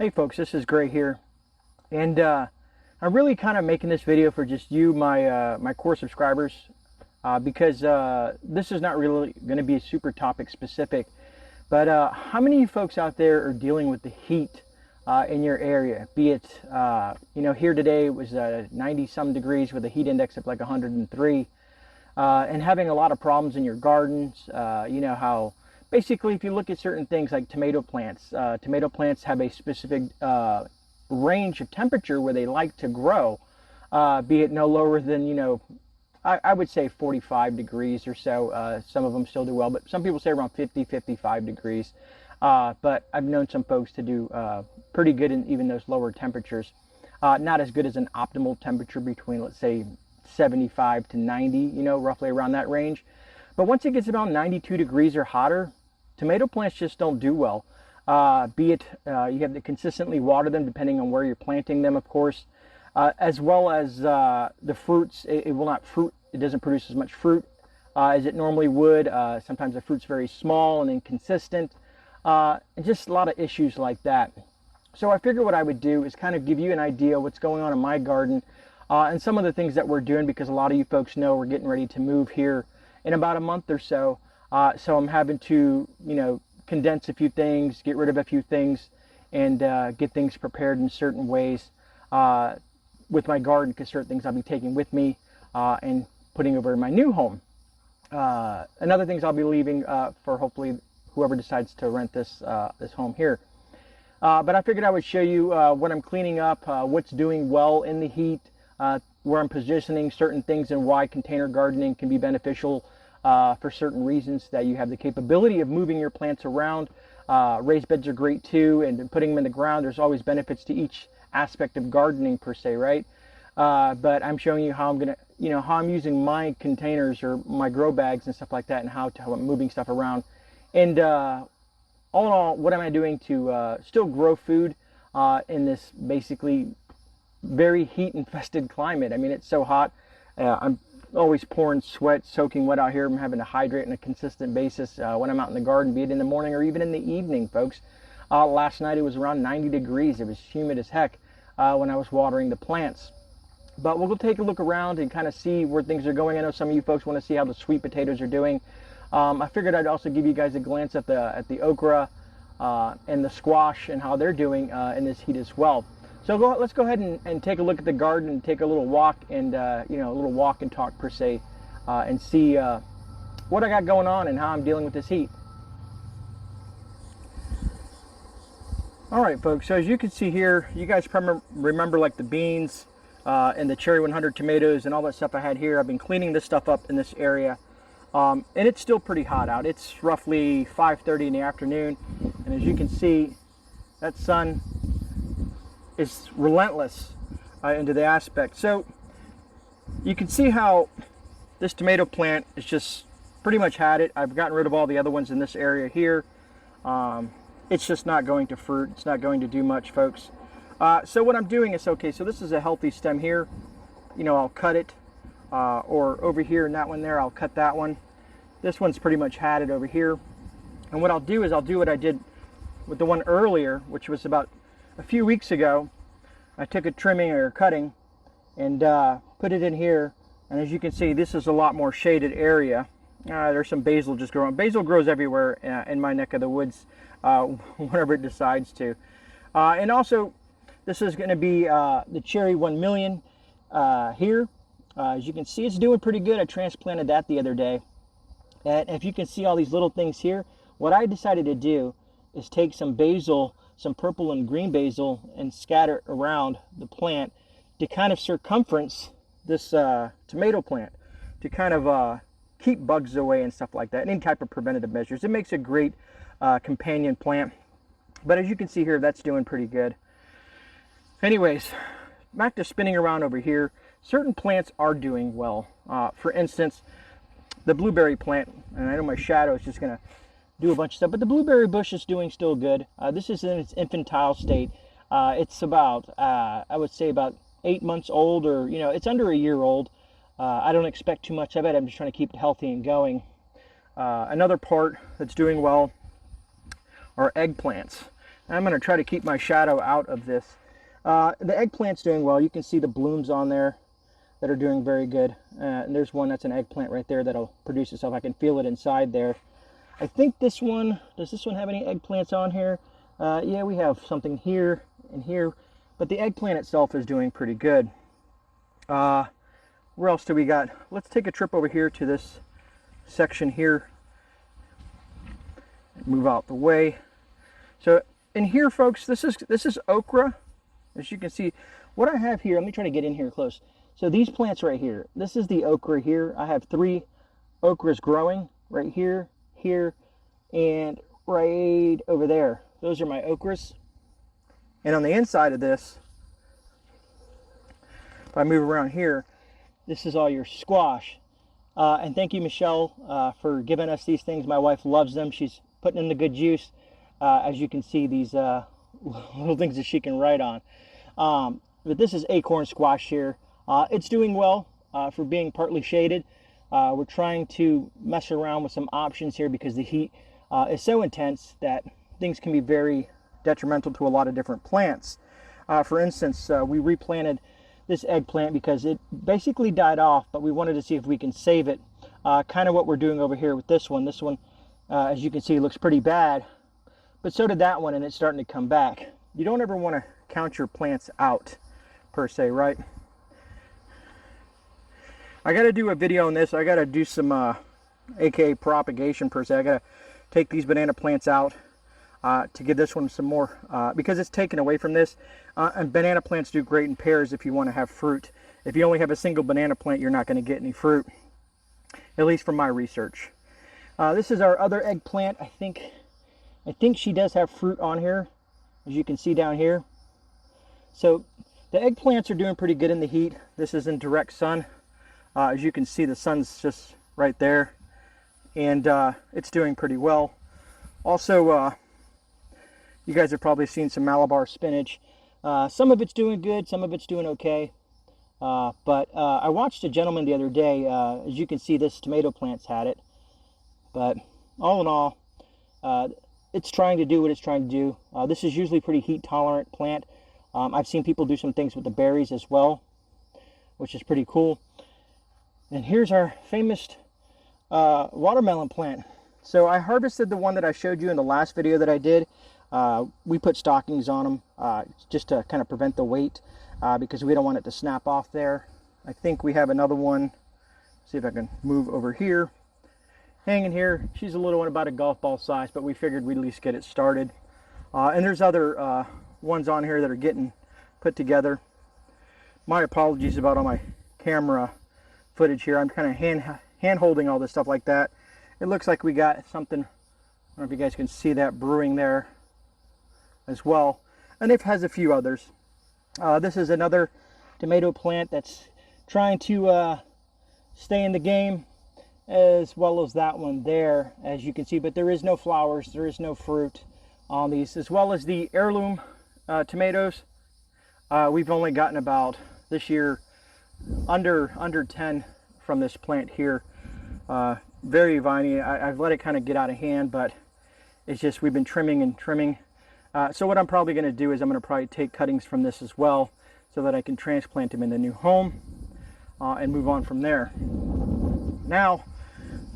Hey folks, this is Gray here, and I'm really kind of making this video for just you, my core subscribers, because this is not really going to be super topic specific. But how many of you folks out there are dealing with the heat in your area? Be it, here today it was 90 some degrees with a heat index of like 103, and having a lot of problems in your gardens. You know how basically, if you look at certain things like tomato plants have a specific range of temperature where they like to grow, be it no lower than, I would say 45 degrees or so. Some of them still do well, but some people say around 50, 55 degrees. But I've known some folks to do pretty good in even those lower temperatures. Not as good as an optimal temperature between, let's say, 75 to 90, roughly around that range. But once it gets about 92 degrees or hotter, tomato plants just don't do well. Be it you have to consistently water them depending on where you're planting them, of course, as well as the fruits. It will not fruit. It doesn't produce as much fruit as it normally would. Sometimes the fruit's very small and inconsistent, and just a lot of issues like that. So I figured what I would do is kind of give you an idea of what's going on in my garden and some of the things that we're doing, because a lot of you folks know we're getting ready to move here in about a month or so. So I'm having to, condense a few things, get rid of a few things, and get things prepared in certain ways with my garden, because certain things I'll be taking with me and putting over in my new home. And other things I'll be leaving for hopefully whoever decides to rent this home here. But I figured I would show you what I'm cleaning up, what's doing well in the heat, where I'm positioning certain things, and why container gardening can be beneficial for certain reasons, that you have the capability of moving your plants around. Raised beds are great too, and putting them in the ground, there's always benefits to each aspect of gardening per se, right? But I'm showing you how I'm gonna, how I'm using my containers or my grow bags and stuff like that, and how I'm moving stuff around. And all in all, what am I doing to still grow food in this basically very heat infested climate? I mean, it's so hot. I'm always pouring sweat, soaking wet out here. I'm having to hydrate on a consistent basis when I'm out in the garden, be it in the morning or even in the evening, folks. Last night it was around 90 degrees. It was humid as heck when I was watering the plants. But we'll go take a look around and kind of see where things are going. I know some of you folks want to see how the sweet potatoes are doing. I figured I'd also give you guys a glance at the okra and the squash and how they're doing in this heat as well. So let's go ahead and take a look at the garden and take a little walk, and a little walk and talk per se, and see what I got going on and how I'm dealing with this heat. All right, folks, so as you can see here, you guys remember like the beans and the cherry 100 tomatoes and all that stuff I had here. I've been cleaning this stuff up in this area, and it's still pretty hot out. It's roughly 5:30 in the afternoon, and as you can see, that sun is relentless into the aspect. So you can see how this tomato plant is just pretty much had it. I've gotten rid of all the other ones in this area here. It's just not going to fruit. It's not going to do much, folks. So what I'm doing is, okay, so this is a healthy stem here. I'll cut it, or over here in that one there, I'll cut that one. This one's pretty much had it over here. And what I'll do is I'll do what I did with the one earlier, which was about a few weeks ago. I took a trimming or cutting and put it in here, and as you can see, this is a lot more shaded area. There's some basil just growing. Basil grows everywhere in my neck of the woods whenever it decides to. And also, this is going to be the cherry 1 million here. As you can see, it's doing pretty good. I transplanted that the other day. And if you can see all these little things here, what I decided to do is take some basil, some purple and green basil, and scatter it around the plant to kind of circumference this tomato plant, to kind of keep bugs away and stuff like that, any type of preventative measures. It makes a great companion plant. But as you can see here, that's doing pretty good. Anyways, back to spinning around over here. Certain plants are doing well. For instance, the blueberry plant, and I know my shadow is just going to do a bunch of stuff, but the blueberry bush is doing still good. This is in its infantile state. It's about, I would say about 8 months old, or, it's under a year old. I don't expect too much of it. I'm just trying to keep it healthy and going. Another part that's doing well are eggplants. I'm going to try to keep my shadow out of this. The eggplant's doing well. You can see the blooms on there that are doing very good. And there's one that's an eggplant right there that'll produce itself. I can feel it inside there. I think this one, does this one have any eggplants on here? Yeah, we have something here and here, but the eggplant itself is doing pretty good. Where else do we got? Let's take a trip over here to this section here. Move out the way. So in here, folks, this is okra. As you can see, what I have here, let me try to get in here close. So these plants right here, this is the okra here. I have 3 okras growing right here, here, and right over there. Those are my okras. And on the inside of this, if I move around here, this is all your squash. And thank you, Michelle, for giving us these things. My wife loves them. She's putting in the good juice. As you can see, these little things that she can write on. But this is acorn squash here. It's doing well for being partly shaded. We're trying to mess around with some options here because the heat is so intense that things can be very detrimental to a lot of different plants. For instance, we replanted this eggplant because it basically died off, but we wanted to see if we can save it. Kind of what we're doing over here with this one. This one, as you can see, looks pretty bad, but so did that one, and it's starting to come back. You don't ever want to count your plants out, per se, right? I got to do a video on this. I got to do some aka propagation, per se. I got to take these banana plants out to give this one some more because it's taken away from this. And banana plants do great in pairs if you want to have fruit. If you only have a single banana plant, you're not going to get any fruit, at least from my research. This is our other eggplant. I think she does have fruit on here, as you can see down here. So the eggplants are doing pretty good in the heat. This is in direct sun. As you can see, the sun's just right there, and it's doing pretty well. Also, you guys have probably seen some Malabar spinach. Some of it's doing good, some of it's doing okay. But I watched a gentleman the other day. As you can see, this tomato plant's had it. But all in all, it's trying to do what it's trying to do. This is usually a pretty heat tolerant plant. I've seen people do some things with the berries as well, which is pretty cool. And here's our famous watermelon plant. So I harvested the one that I showed you in the last video that I did. We put stockings on them just to kind of prevent the weight because we don't want it to snap off there. I think we have another one. See if I can move over here. Hanging here. She's a little one, about a golf ball size, but we figured we'd at least get it started. And there's other ones on here that are getting put together. My apologies about all my camera footage here. I'm kind of hand holding all this stuff like that. It looks like we got something, I don't know if you guys can see that brewing there as well. And it has a few others. This is another tomato plant that's trying to stay in the game, as well as that one there, as you can see. But there is no flowers, there is no fruit on these, as well as the heirloom tomatoes. We've only gotten about, this year, under 10 from this plant here. Very viney. I've let it kind of get out of hand, but it's just we've been trimming and trimming. So what I'm probably going to do is I'm going to probably take cuttings from this as well so that I can transplant them in the new home and move on from there. Now,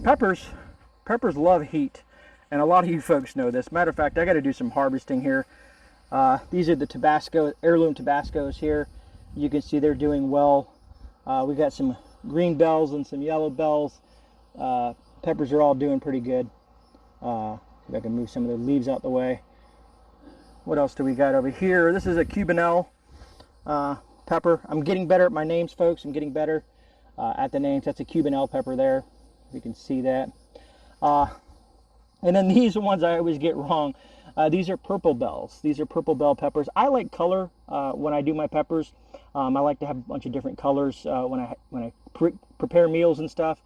peppers love heat, and a lot of you folks know this. Matter of fact, I got to do some harvesting here. These are the Tabasco, heirloom Tabascos here. You can see they're doing well. We got some green bells and some yellow bells. Peppers are all doing pretty good. See if I can move some of the leaves out the way. What else do we got over here? This is a Cuban pepper. I'm getting better at my names, folks. I'm getting better at the names. That's a Cuban pepper there. You can see that. And then these are ones I always get wrong. These are purple bells. These are purple bell peppers. I like color when I do my peppers. I like to have a bunch of different colors when I prepare meals and stuff.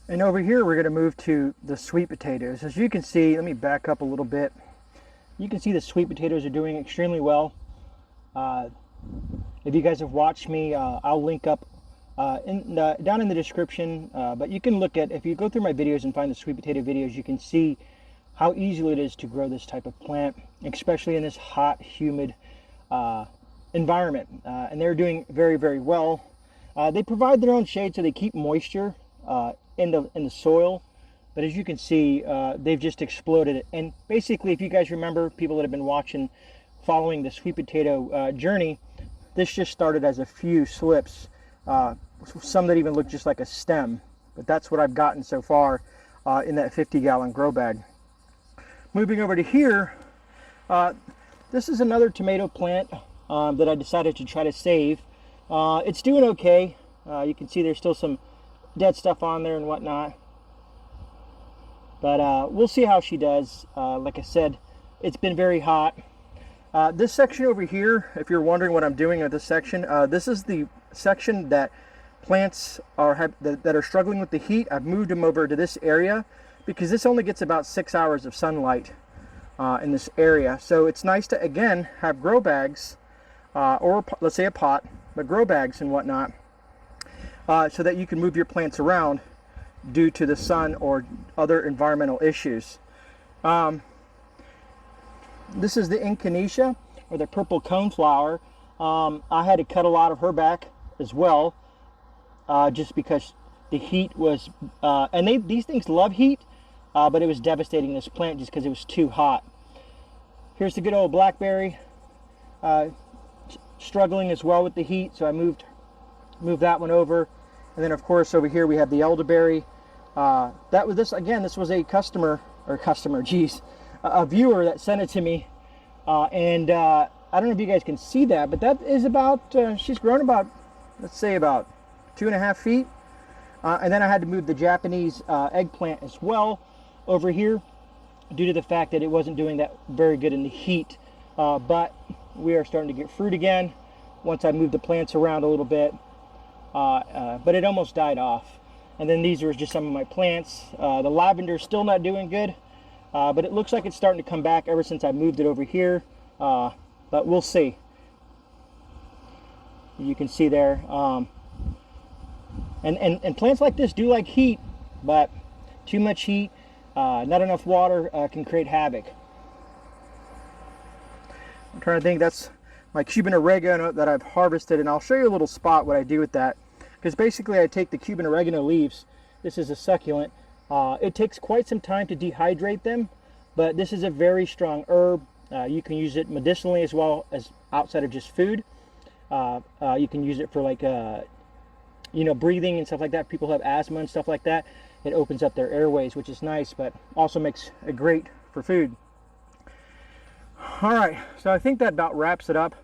And over here we're going to move to the sweet potatoes. As you can see, let me back up a little bit. You can see the sweet potatoes are doing extremely well. If you guys have watched me, I'll link up down in the description. But you can look at, if you go through my videos and find the sweet potato videos, you can see how easy it is to grow this type of plant, especially in this hot, humid environment. And they're doing very, very well. They provide their own shade, so they keep moisture in the soil. But as you can see, they've just exploded. And basically, if you guys remember, people that have been watching, following the sweet potato journey, this just started as a few slips, some that even look just like a stem. But that's what I've gotten so far in that 50-gallon grow bag. Moving over to here, this is another tomato plant that I decided to try to save. It's doing okay. You can see there's still some dead stuff on there and whatnot. But we'll see how she does. Like I said, it's been very hot. This section over here, if you're wondering what I'm doing with this section, this is the section that plants that are struggling with the heat. I've moved them over to this area because this only gets about 6 hours of sunlight in this area. So it's nice to, again, have grow bags, or let's say a pot, but grow bags and whatnot, so that you can move your plants around due to the sun or other environmental issues. This is the Echinacea, or the purple coneflower. I had to cut a lot of her back as well, just because the heat was, and these things love heat, but it was devastating this plant just because it was too hot. Here's the good old Blackberry, struggling as well with the heat, so I moved that one over. And then of course over here we have the elderberry. This was a a viewer that sent it to me, and I don't know if you guys can see that, but that is about, she's grown about, let's say about 2.5 feet. And then I had to move the Japanese eggplant as well over here due to the fact that it wasn't doing that very good in the heat. But we are starting to get fruit again once I moved the plants around a little bit. But it almost died off. And then these are just some of my plants. The lavender is still not doing good, but it looks like it's starting to come back ever since I moved it over here. But we'll see. You can see there. And plants like this do like heat, but too much heat, not enough water can create havoc. I'm trying to think, that's my Cuban oregano that I've harvested, and I'll show you a little spot what I do with that. Because basically I take the Cuban oregano leaves, this is a succulent, it takes quite some time to dehydrate them, but this is a very strong herb. You can use it medicinally as well as outside of just food. You can use it for like breathing and stuff like that. People have asthma and stuff like that. It opens up their airways, which is nice, but also makes it great for food. All right, so I think that about wraps it up.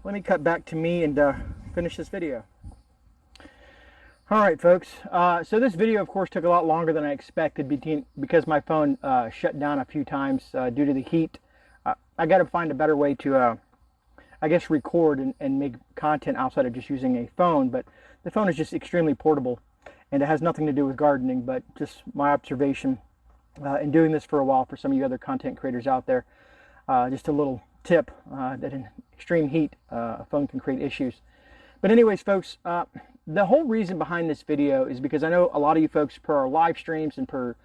Let me cut back to me and finish this video. All right, folks. So this video, of course, took a lot longer than I expected because my phone shut down a few times due to the heat. I got to find a better way to, I guess, record and make content outside of just using a phone. But the phone is just extremely portable, and it has nothing to do with gardening, but just my observation in doing this for a while for some of you other content creators out there. Just a little tip that in extreme heat, a phone can create issues. But anyways, folks, the whole reason behind this video is because I know a lot of you folks, per our live streams and per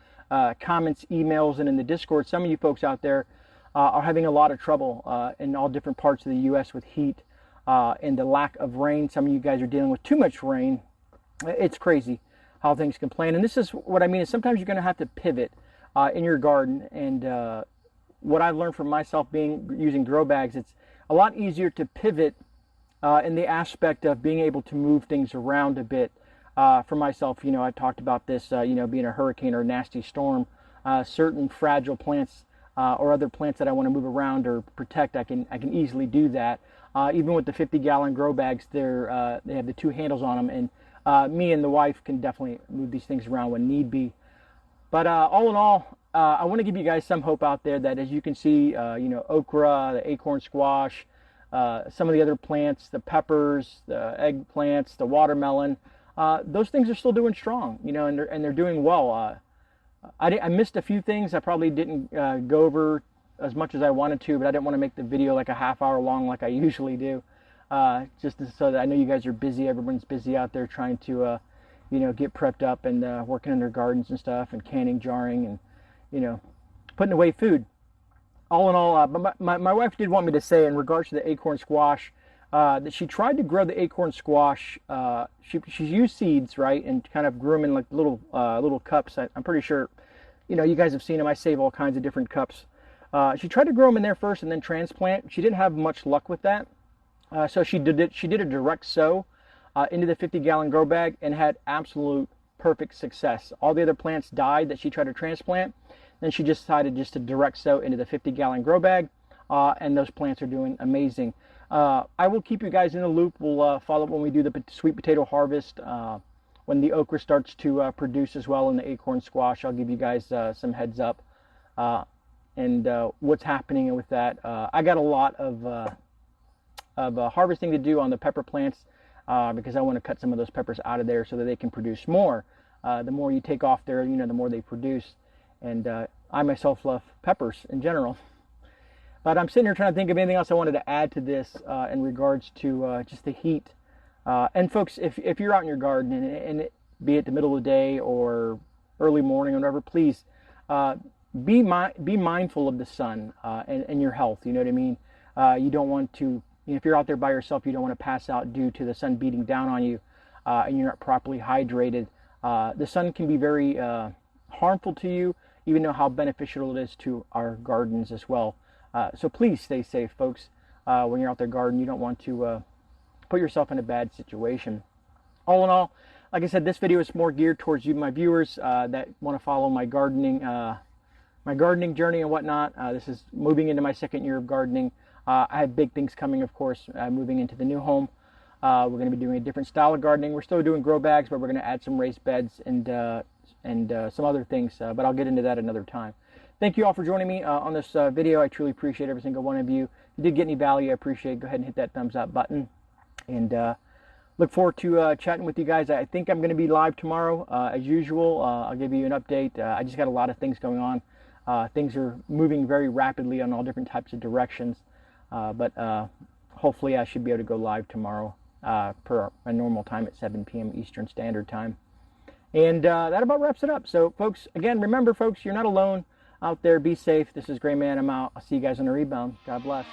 comments, emails, and in the Discord, some of you folks out there are having a lot of trouble in all different parts of the U.S. with heat and the lack of rain. Some of you guys are dealing with too much rain. It's crazy how things can plan. And this is what I mean, is sometimes you're going to have to pivot in your garden. And what I've learned from myself using grow bags, it's a lot easier to pivot in the aspect of being able to move things around a bit. For myself, I talked about this, being a hurricane or a nasty storm, certain fragile plants or other plants that I want to move around or protect, I can easily do that. Even with the 50-gallon grow bags, they have the 2 handles on them, and me and the wife can definitely move these things around when need be. But all in all, I want to give you guys some hope out there that, as you can see, okra, the acorn squash, some of the other plants, the peppers, the eggplants, the watermelon, those things are still doing strong, and they're doing well. I missed a few things. I probably didn't go over as much as I wanted to, but I didn't want to make the video like a half hour long like I usually do. just so that I know you guys are busy. Everyone's busy out there trying to, you know, get prepped up and working in their gardens and stuff, and canning, jarring, and, you know, putting away food. All in all, but my wife did want me to say in regards to the acorn squash, that she tried to grow the acorn squash. She used seeds, right, and kind of grew them in like little cups. I'm pretty sure, you know, you guys have seen them. I save all kinds of different cups. She tried to grow them in there first and then transplant. She didn't have much luck with that. So she did a direct sow into the 50-gallon grow bag and had absolute perfect success. All the other plants died that she tried to transplant. Then she just decided just to direct sow into the 50-gallon grow bag, and those plants are doing amazing. I will keep you guys in the loop. We'll follow up when we do the sweet potato harvest. When the okra starts to produce as well in the acorn squash, I'll give you guys some heads up and what's happening with that. I got a lot of harvesting to do on the pepper plants because I want to cut some of those peppers out of there so that they can produce more. The more you take off there, you know, the more they produce. And I myself love peppers in general. But I'm sitting here trying to think of anything else I wanted to add to this in regards to just the heat. And folks, if you're out in your garden, and be it the middle of the day or early morning or whatever, please be mindful of the sun and your health. You know what I mean? You don't want to, you know, if you're out there by yourself, you don't want to pass out due to the sun beating down on you and you're not properly hydrated. The sun can be very harmful to you, even though how beneficial it is to our gardens as well. So please stay safe, folks. When you're out there gardening, you don't want to put yourself in a bad situation. All in all, like I said, this video is more geared towards you, my viewers, that want to follow my gardening journey and whatnot. This is moving into my second year of gardening. I have big things coming, of course, moving into the new home. We're going to be doing a different style of gardening. We're still doing grow bags, but we're going to add some raised beds and some other things, but I'll get into that another time. Thank you all for joining me on this video. I truly appreciate every single one of you. If you did get any value, I appreciate it. Go ahead and hit that thumbs up button. And look forward to chatting with you guys. I think I'm going to be live tomorrow as usual. I'll give you an update. I just got a lot of things going on. Things are moving very rapidly on all different types of directions. But hopefully I should be able to go live tomorrow per my normal time at 7 p.m. Eastern Standard Time. And that about wraps it up. So, folks, again, remember, folks, you're not alone out there. Be safe. This is GreyMan. I'm out. I'll see you guys on the rebound. God bless.